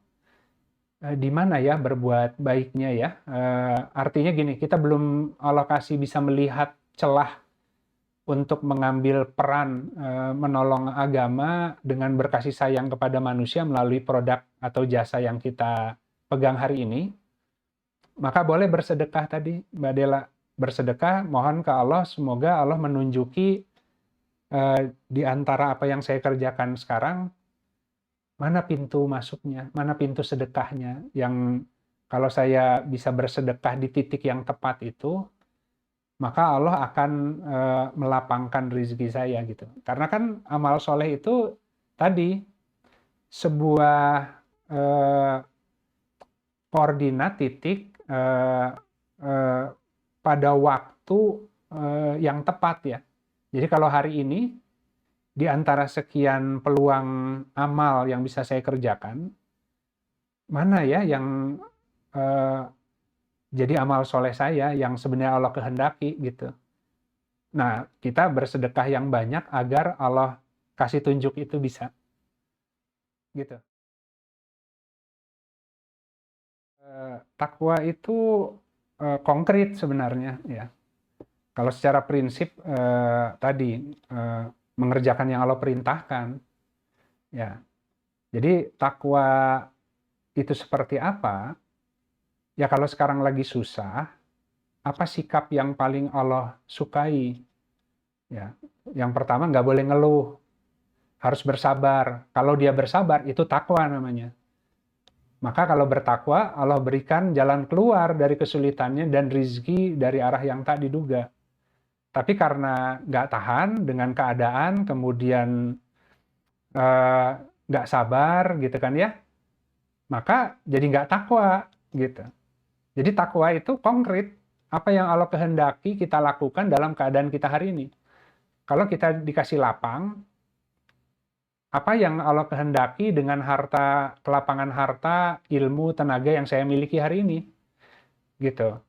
di mana ya berbuat baiknya ya, artinya gini, kita belum alokasi bisa melihat celah untuk mengambil peran menolong agama dengan berkasih sayang kepada manusia melalui produk atau jasa yang kita pegang hari ini, maka boleh bersedekah tadi, Mbak Dela. Bersedekah, mohon ke Allah, semoga Allah menunjuki di antara apa yang saya kerjakan sekarang, mana pintu masuknya, mana pintu sedekahnya, yang kalau saya bisa bersedekah di titik yang tepat itu, maka Allah akan melapangkan rezeki saya gitu. Karena kan amal soleh itu tadi sebuah koordinat titik pada waktu yang tepat ya. Jadi kalau hari ini di antara sekian peluang amal yang bisa saya kerjakan, mana ya yang jadi amal soleh saya yang sebenarnya Allah kehendaki gitu. Nah, kita bersedekah yang banyak agar Allah kasih tunjuk itu bisa gitu. Takwa itu konkret sebenarnya ya. Kalau secara prinsip tadi mengerjakan yang Allah perintahkan ya. Jadi takwa itu seperti apa? Ya kalau sekarang lagi susah, apa sikap yang paling Allah sukai? Ya, yang pertama nggak boleh ngeluh, harus bersabar. Kalau dia bersabar itu takwa namanya. Maka kalau bertakwa, Allah berikan jalan keluar dari kesulitannya dan rizki dari arah yang tak diduga. Tapi karena nggak tahan dengan keadaan, kemudian nggak sabar gitu kan ya, maka jadi nggak takwa gitu. Jadi takwa itu konkret, apa yang Allah kehendaki kita lakukan dalam keadaan kita hari ini. Kalau kita dikasih lapang, apa yang Allah kehendaki dengan harta, kelapangan harta, ilmu, tenaga yang saya miliki hari ini, gitu.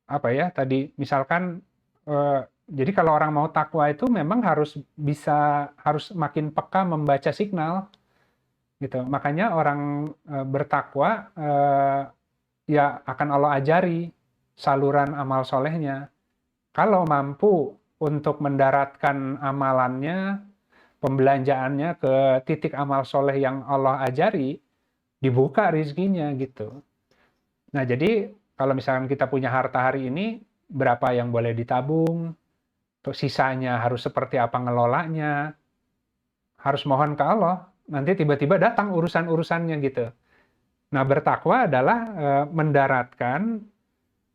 Apa ya tadi, misalkan, jadi kalau orang mau takwa itu memang harus makin peka membaca signal, gitu. Makanya orang bertakwa ya akan Allah ajari saluran amal solehnya. Kalau mampu untuk mendaratkan amalannya, pembelanjaannya ke titik amal soleh yang Allah ajari, dibuka rizkinya gitu. Nah jadi kalau misalkan kita punya harta hari ini, berapa yang boleh ditabung, sisanya harus seperti apa ngelolanya, harus mohon ke Allah, nanti tiba-tiba datang urusan-urusannya gitu. Nah bertakwa adalah mendaratkan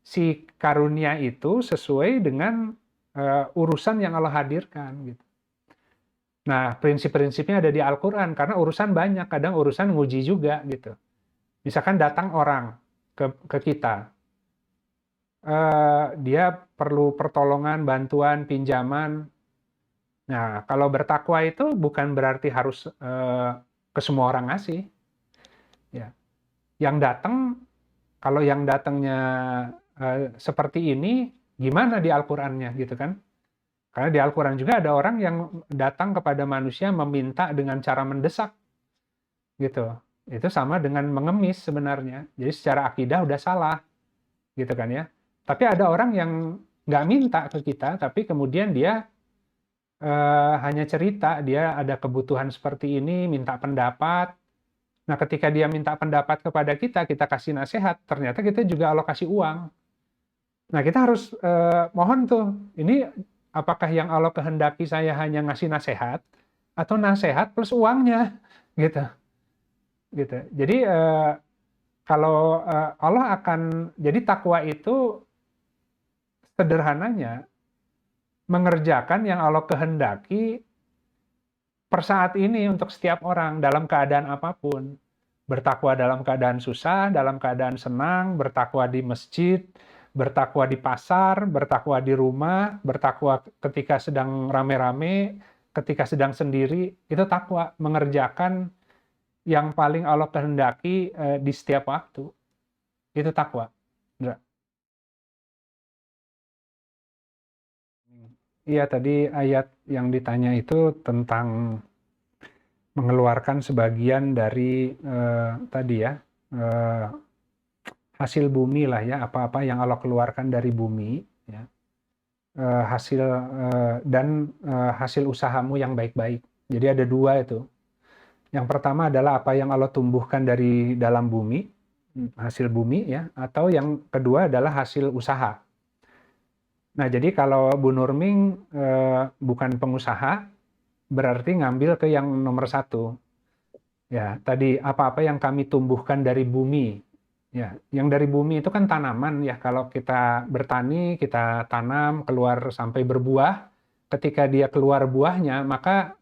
si karunia itu sesuai dengan urusan yang Allah hadirkan gitu. Nah, prinsip-prinsipnya ada di Al-Quran karena urusan banyak, kadang urusan nguji juga gitu. Misalkan datang orang ke kita, dia perlu pertolongan, bantuan, pinjaman. Nah, kalau bertakwa itu bukan berarti harus ke semua orang ngasih. Ya. Yang datang, kalau yang datangnya seperti ini, gimana di Al-Qurannya gitu kan? Karena di Al-Quran juga ada orang yang datang kepada manusia meminta dengan cara mendesak. Gitu. Itu sama dengan mengemis sebenarnya. Jadi secara akidah udah salah. Gitu kan ya. Tapi ada orang yang nggak minta ke kita, tapi kemudian dia hanya cerita, dia ada kebutuhan seperti ini, minta pendapat. Nah ketika dia minta pendapat kepada kita kasih nasihat, ternyata kita juga alokasi uang. Nah kita harus mohon tuh, ini apakah yang Allah kehendaki saya hanya ngasih nasihat, atau nasihat plus uangnya, gitu. gitu. Jadi kalau Allah akan, jadi takwa itu sederhananya mengerjakan yang Allah kehendaki per saat ini untuk setiap orang dalam keadaan apapun. Bertakwa dalam keadaan susah, dalam keadaan senang, bertakwa di masjid, bertakwa di pasar, bertakwa di rumah, bertakwa ketika sedang rame-rame, ketika sedang sendiri, itu takwa, mengerjakan yang paling Allah kehendaki di setiap waktu. Itu takwa. Iya, tadi ayat yang ditanya itu tentang mengeluarkan sebagian dari tadi ya, eh, hasil bumi lah ya, apa-apa yang Allah keluarkan dari bumi, ya, hasil hasil usahamu yang baik-baik. Jadi ada dua itu. Yang pertama adalah apa yang Allah tumbuhkan dari dalam bumi, hasil bumi ya, atau yang kedua adalah hasil usaha. Nah, jadi kalau Bu Nurming bukan pengusaha, berarti ngambil ke yang nomor satu. Ya, tadi apa-apa yang kami tumbuhkan dari bumi. Ya, yang dari bumi itu kan tanaman ya. Kalau kita bertani, kita tanam, keluar sampai berbuah. Ketika dia keluar buahnya, maka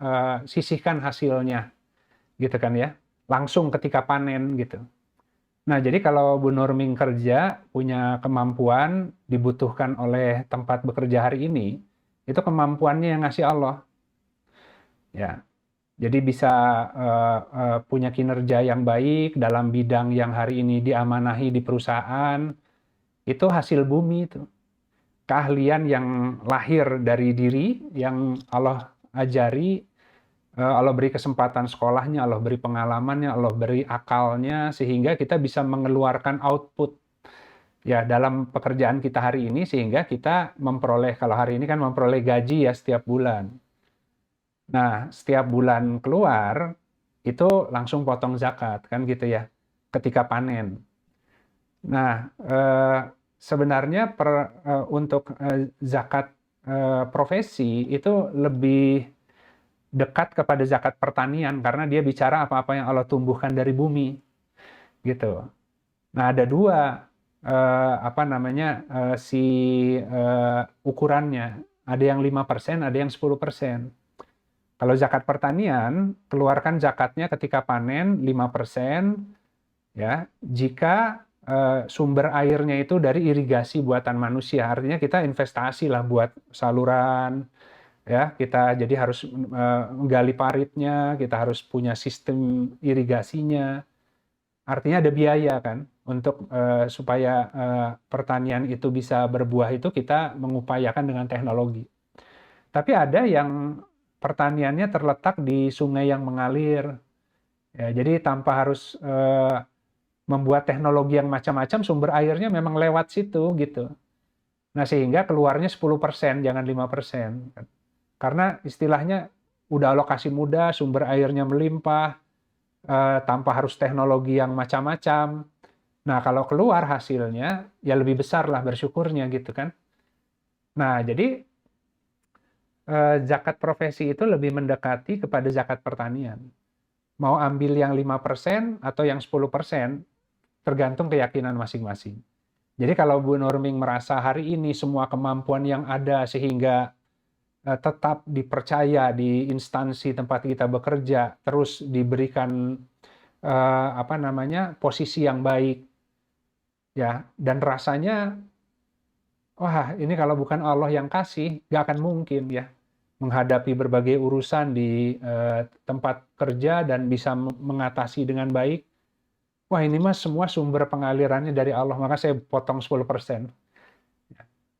sisihkan hasilnya, gitu kan ya. Langsung ketika panen gitu. Nah, jadi kalau Bu Nurming kerja, punya kemampuan, dibutuhkan oleh tempat bekerja hari ini, itu kemampuannya yang ngasih Allah. Ya, jadi bisa punya kinerja yang baik dalam bidang yang hari ini diamanahi di perusahaan, itu hasil bumi itu. Keahlian yang lahir dari diri, yang Allah ajari, Allah beri kesempatan sekolahnya, Allah beri pengalamannya, Allah beri akalnya, sehingga kita bisa mengeluarkan output ya dalam pekerjaan kita hari ini, sehingga kita memperoleh, kalau hari ini kan memperoleh gaji ya setiap bulan. Nah, setiap bulan keluar, itu langsung potong zakat, kan gitu ya, ketika panen. Nah, sebenarnya untuk zakat profesi itu lebih dekat kepada zakat pertanian, karena dia bicara apa-apa yang Allah tumbuhkan dari bumi, gitu. Nah, ada dua apa namanya ukurannya. Ada yang 5%, ada yang 10%. Kalau zakat pertanian, keluarkan zakatnya ketika panen 5%, ya. Jika sumber airnya itu dari irigasi buatan manusia, artinya kita investasi lah buat saluran, ya. Kita jadi harus menggali paritnya, kita harus punya sistem irigasinya. Artinya ada biaya kan untuk supaya pertanian itu bisa berbuah, itu kita mengupayakan dengan teknologi. Tapi ada yang pertaniannya terletak di sungai yang mengalir. Ya, jadi tanpa harus membuat teknologi yang macam-macam, sumber airnya memang lewat situ gitu. Nah, sehingga keluarnya 10%, jangan 5%. Karena istilahnya udah alokasi mudah, sumber airnya melimpah, tanpa harus teknologi yang macam-macam. Nah, kalau keluar hasilnya, ya lebih besar lah bersyukurnya gitu kan. Nah, jadi zakat profesi itu lebih mendekati kepada zakat pertanian. Mau ambil yang 5% atau yang 10%, tergantung keyakinan masing-masing. Jadi kalau Bu Nurming merasa hari ini semua kemampuan yang ada sehingga tetap dipercaya di instansi tempat kita bekerja, terus diberikan apa namanya posisi yang baik, ya, dan rasanya, wah ini kalau bukan Allah yang kasih, nggak akan mungkin ya menghadapi berbagai urusan di tempat kerja dan bisa mengatasi dengan baik. Wah ini mas semua sumber pengalirannya dari Allah, maka saya potong 10%.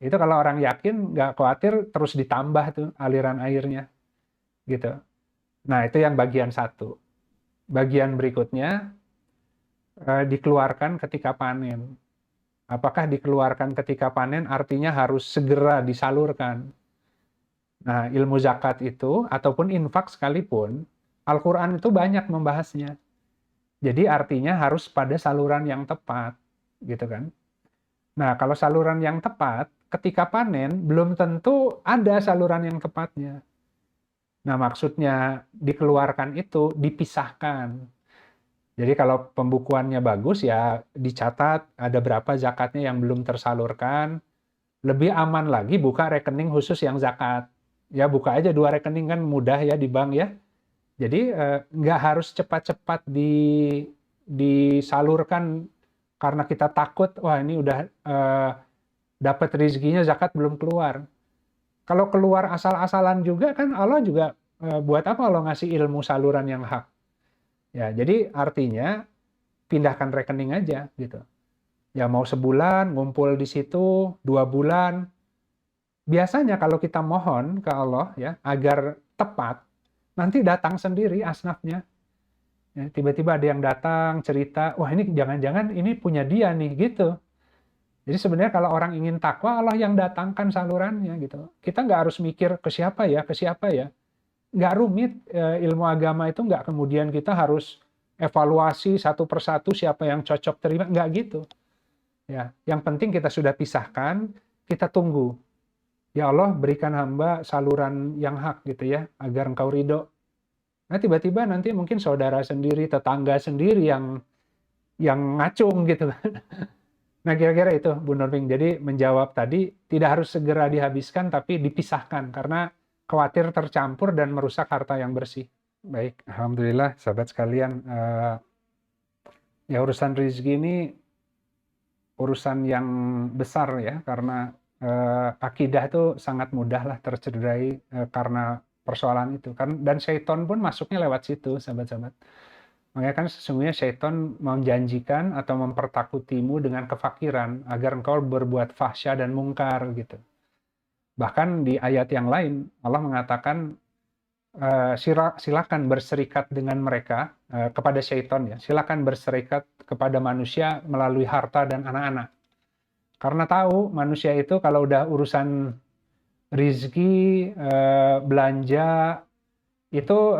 Itu kalau orang yakin, nggak khawatir, terus ditambah tuh aliran airnya. Gitu. Nah itu yang bagian satu. Bagian berikutnya, dikeluarkan ketika panen. Apakah dikeluarkan ketika panen artinya harus segera disalurkan? Nah, ilmu zakat itu, ataupun infak sekalipun, Al-Quran itu banyak membahasnya. Jadi artinya harus pada saluran yang tepat, gitu kan. Nah, kalau saluran yang tepat, ketika panen, belum tentu ada saluran yang tepatnya. Nah, maksudnya dikeluarkan itu dipisahkan. Jadi kalau pembukuannya bagus ya dicatat ada berapa zakatnya yang belum tersalurkan. Lebih aman lagi buka rekening khusus yang zakat. Ya buka aja 2 rekening kan mudah ya di bank ya. Jadi nggak harus cepat-cepat disalurkan karena kita takut, wah ini udah dapat rezekinya zakat belum keluar. Kalau keluar asal-asalan juga kan Allah juga buat apa Allah ngasih ilmu saluran yang hak. Ya, jadi artinya pindahkan rekening aja gitu. Ya mau sebulan ngumpul di situ, 2 bulan. Biasanya kalau kita mohon ke Allah ya agar tepat, nanti datang sendiri asnafnya. Ya, tiba-tiba ada yang datang cerita, wah ini jangan-jangan ini punya dia nih gitu. Jadi sebenarnya kalau orang ingin takwa, Allah yang datangkan salurannya gitu. Kita nggak harus mikir ke siapa ya, ke siapa ya. Nggak rumit, ilmu agama itu nggak kemudian kita harus evaluasi satu persatu siapa yang cocok terima, nggak gitu. Ya, yang penting kita sudah pisahkan, kita tunggu. Ya Allah berikan hamba saluran yang hak gitu ya, agar engkau ridho. Nah tiba-tiba nanti mungkin saudara sendiri, tetangga sendiri yang ngacung gitu. Nah kira-kira itu Bu Nurming. Jadi menjawab tadi tidak harus segera dihabiskan tapi dipisahkan karena khawatir tercampur dan merusak harta yang bersih. Baik, alhamdulillah sahabat sekalian. Ya urusan rezeki ini urusan yang besar ya karena akidah itu sangat mudah lah tercederai karena persoalan itu kan, dan syaiton pun masuknya lewat situ sahabat-sahabat. Makanya kan sesungguhnya syaiton menjanjikan atau mempertakutimu dengan kefakiran agar engkau berbuat fahsya dan mungkar gitu. Bahkan di ayat yang lain Allah mengatakan silakan berserikat dengan mereka, kepada syaiton ya, silakan berserikat kepada manusia melalui harta dan anak-anak. Karena tahu manusia itu kalau udah urusan rizki, belanja, itu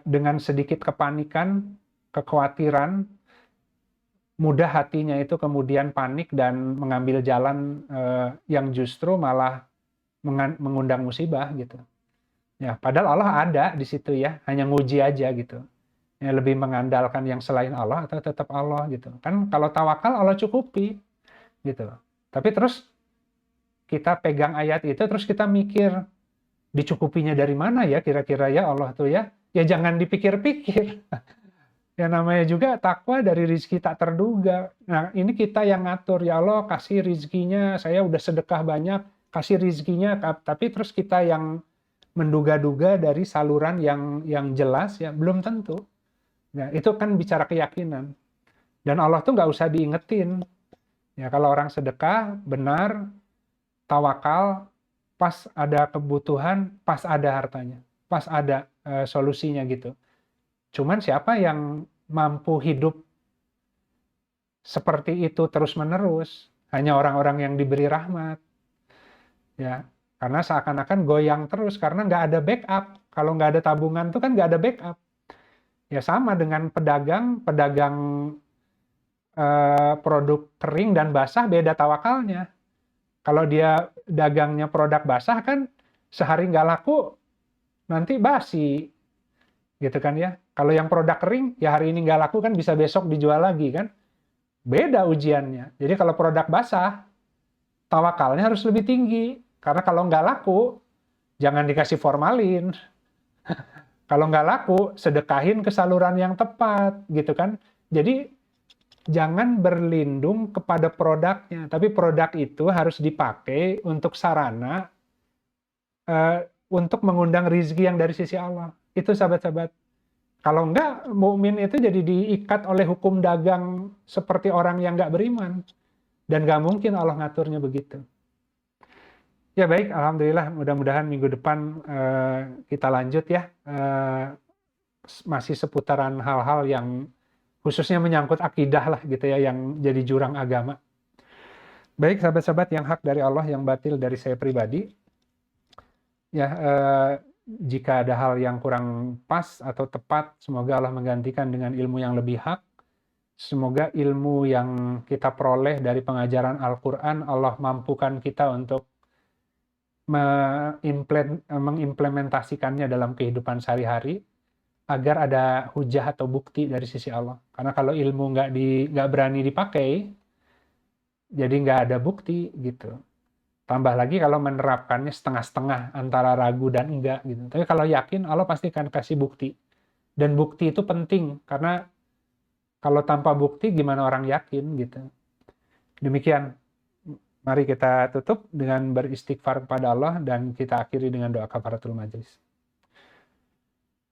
dengan sedikit kepanikan, kekhawatiran, mudah hatinya itu kemudian panik dan mengambil jalan yang justru malah mengundang musibah gitu. Ya, padahal Allah ada di situ ya, hanya nguji aja gitu. Ya, lebih mengandalkan yang selain Allah atau tetap Allah gitu. Kan kalau tawakal Allah cukupi gitu. Tapi terus kita pegang ayat itu terus kita mikir dicukupinya dari mana ya kira-kira ya Allah tuh ya. Ya jangan dipikir-pikir. Ya namanya juga takwa dari rizki tak terduga. Nah ini kita yang ngatur, ya Allah kasih rizkinya, saya udah sedekah banyak, kasih rizkinya, tapi terus kita yang menduga-duga dari saluran yang jelas ya belum tentu. Nah itu kan bicara keyakinan. Dan Allah tuh nggak usah diingetin. Ya kalau orang sedekah benar, tawakal, pas ada kebutuhan, pas ada hartanya, pas ada solusinya gitu. Cuman siapa yang mampu hidup seperti itu terus-menerus? Hanya orang-orang yang diberi rahmat. Ya, karena seakan-akan goyang terus karena nggak ada backup. Kalau nggak ada tabungan tuh kan nggak ada backup. Ya sama dengan pedagang produk kering dan basah beda tawakalnya. Kalau dia dagangnya produk basah kan sehari nggak laku nanti basi gitu kan ya. Kalau yang produk kering ya hari ini nggak laku kan bisa besok dijual lagi kan. Beda ujiannya. Jadi kalau produk basah tawakalnya harus lebih tinggi karena kalau nggak laku jangan dikasih formalin. Kalau nggak laku sedekahin ke saluran yang tepat gitu kan. Jadi jangan berlindung kepada produknya, tapi produk itu harus dipakai untuk sarana untuk mengundang rizki yang dari sisi Allah. Itu sahabat-sahabat. Kalau enggak, mukmin itu jadi diikat oleh hukum dagang seperti orang yang nggak beriman. Dan nggak mungkin Allah ngaturnya begitu. Ya baik, alhamdulillah. Mudah-mudahan minggu depan kita lanjut ya. Masih seputaran hal-hal yang khususnya menyangkut akidah lah gitu ya, yang jadi jurang agama. Baik sahabat-sahabat yang hak dari Allah, yang batil dari saya pribadi. Ya, jika ada hal yang kurang pas atau tepat, semoga Allah menggantikan dengan ilmu yang lebih hak. Semoga ilmu yang kita peroleh dari pengajaran Al-Quran, Allah mampukan kita untuk mengimplementasikannya dalam kehidupan sehari-hari. agar ada hujah atau bukti dari sisi Allah. Karena kalau ilmu nggak berani dipakai, jadi nggak ada bukti gitu. Tambah lagi kalau menerapkannya setengah-setengah antara ragu dan enggak gitu. Tapi kalau yakin, Allah pasti akan kasih bukti. Dan bukti itu penting karena kalau tanpa bukti gimana orang yakin gitu. Demikian. Mari kita tutup dengan beristighfar kepada Allah dan kita akhiri dengan doa kafaratul majlis.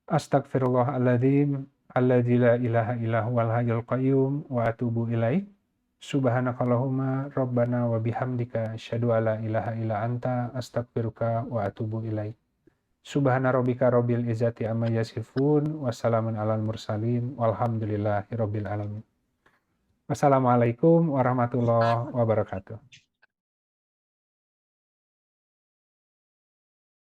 Astaghfirullahaladzim alladzi la ilaha illa huwal hayyul qayyum wa atubu ilaih. Subhanakallahumma rabbana wa bihamdika asyhadu alla ilaha illa anta astaghfiruka wa atubu ilaih. Subhana rabbika rabbil izzati amma yasifun wa salamun alal mursalin walhamdulillahi rabbil alamin. Wassalamualaikum warahmatullahi wabarakatuh.